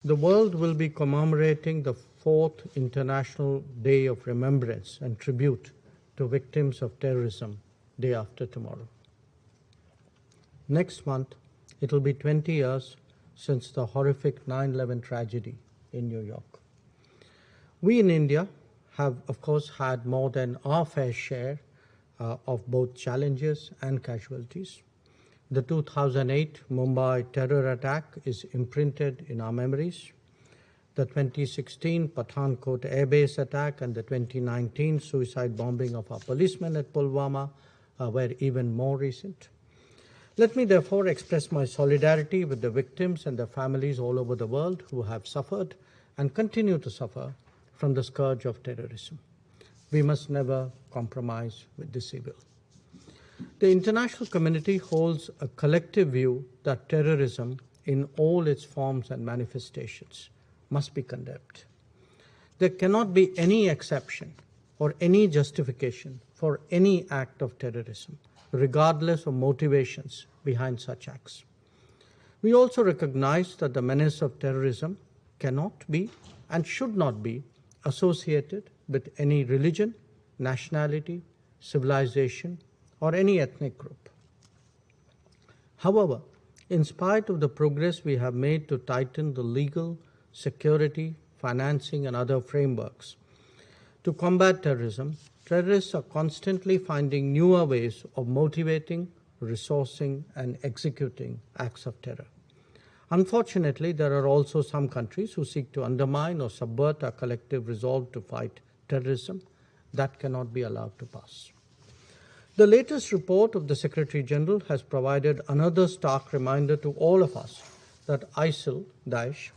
The world will be commemorating the 4th International Day of Remembrance and Tribute to Victims of Terrorism day after tomorrow. Next month, it will be 20 years since the horrific 9/11 tragedy in New York. We in India have, of course, had more than our fair share of both challenges and casualties. The 2008 Mumbai terror attack is imprinted in our memories. The 2016 Pathankot airbase attack and the 2019 suicide bombing of our policemen at Pulwama were even more recent. Let me therefore express my solidarity with the victims and their families all over the world who have suffered and continue to suffer from the scourge of terrorism. We must never compromise with this evil. The international community holds a collective view that terrorism in all its forms and manifestations must be condemned. There cannot be any exception or any justification for any act of terrorism, regardless of motivations behind such acts. We also recognize that the menace of terrorism cannot be and should not be associated with any religion, nationality, civilization, or any ethnic group. However, in spite of the progress we have made to tighten the legal, security, financing, and other frameworks to combat terrorism, terrorists are constantly finding newer ways of motivating, resourcing, and executing acts of terror. Unfortunately, there are also some countries who seek to undermine or subvert our collective resolve to fight terrorism. That cannot be allowed to pass. The latest report of the Secretary General has provided another stark reminder to all of us that ISIL, Daesh,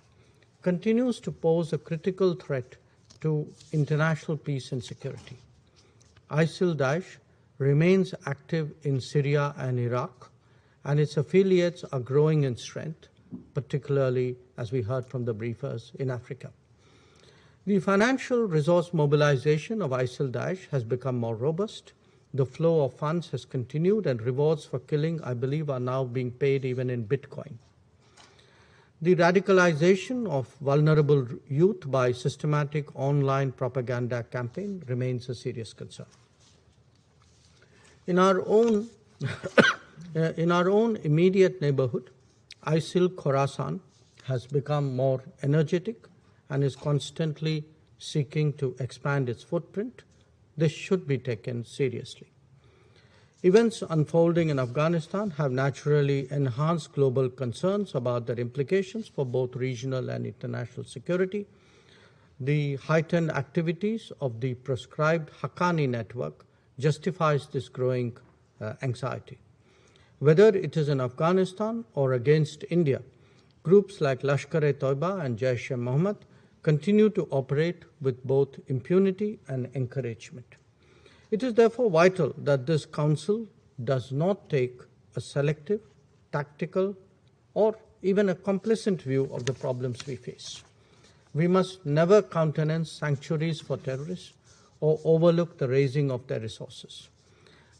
continues to pose a critical threat to international peace and security. ISIL, Daesh remains active in Syria and Iraq, and its affiliates are growing in strength, particularly, as we heard from the briefers, in Africa. The financial resource mobilization of ISIL, Daesh has become more robust. The flow of funds has continued, and rewards for killing, I believe, are now being paid even in Bitcoin. The radicalization of vulnerable youth by systematic online propaganda campaign remains a serious concern. In our own immediate neighborhood, ISIL Khorasan has become more energetic and is constantly seeking to expand its footprint. This should be taken seriously. Events unfolding in Afghanistan have naturally enhanced global concerns about their implications for both regional and international security. The heightened activities of the proscribed Haqqani network justifies this growing anxiety. Whether it is in Afghanistan or against India, groups like Lashkar-e-Toiba and Jaish-e-Mohammed continue to operate with both impunity and encouragement. It is therefore vital that this Council does not take a selective, tactical, or even a complacent view of the problems we face. We must never countenance sanctuaries for terrorists or overlook the raising of their resources.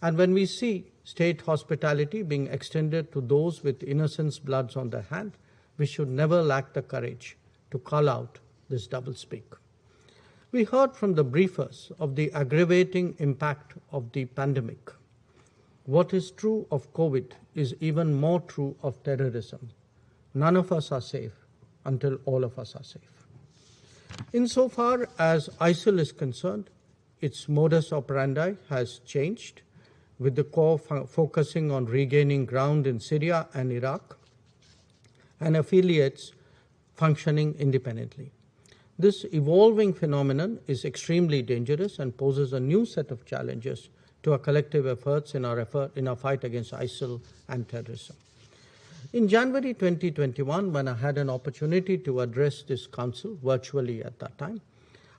And when we see state hospitality being extended to those with innocents' bloods on their hand, we should never lack the courage to call out this doublespeak. We heard from the briefers of the aggravating impact of the pandemic. What is true of COVID is even more true of terrorism. None of us are safe until all of us are safe. Insofar as ISIL is concerned, its modus operandi has changed, with the core focusing on regaining ground in Syria and Iraq, and affiliates functioning independently. This evolving phenomenon is extremely dangerous and poses a new set of challenges to our collective efforts in our fight against ISIL and terrorism. In January 2021, when I had an opportunity to address this council virtually at that time,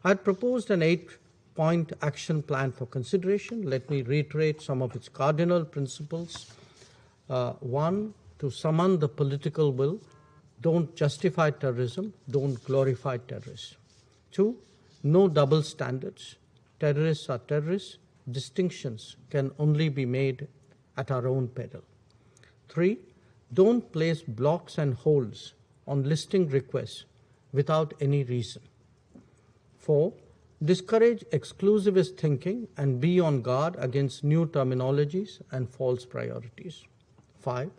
I had proposed an 8-point action plan for consideration. Let me reiterate some of its cardinal principles. 1, to summon the political will. Don't justify terrorism, don't glorify terrorists. 2, no double standards. Terrorists are terrorists. Distinctions can only be made at our own peril. 3, don't place blocks and holds on listing requests without any reason. 4. Discourage exclusivist thinking and be on guard against new terminologies and false priorities. 5.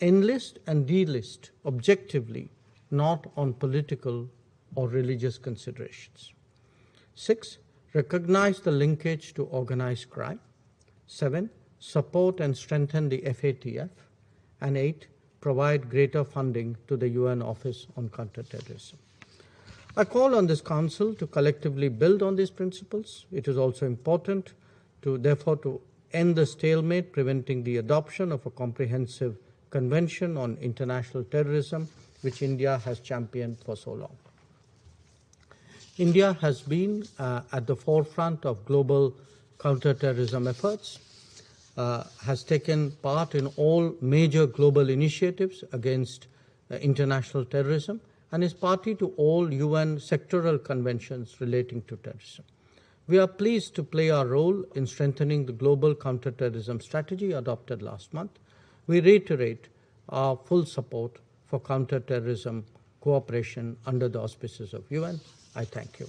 Enlist and delist objectively, not on political or religious considerations. 6. Recognize the linkage to organized crime. 7. Support and strengthen the FATF. And 8. Provide greater funding to the UN Office on Counterterrorism. I call on this Council to collectively build on these principles. It is also important therefore to end the stalemate, preventing the adoption of a comprehensive convention on international terrorism, which India has championed for so long. India has been at the forefront of global counterterrorism efforts, has taken part in all major global initiatives against international terrorism, and is party to all UN sectoral conventions relating to terrorism. We are pleased to play our role in strengthening the global counterterrorism strategy adopted last month. We reiterate our full support for counterterrorism cooperation under the auspices of UN. I thank you.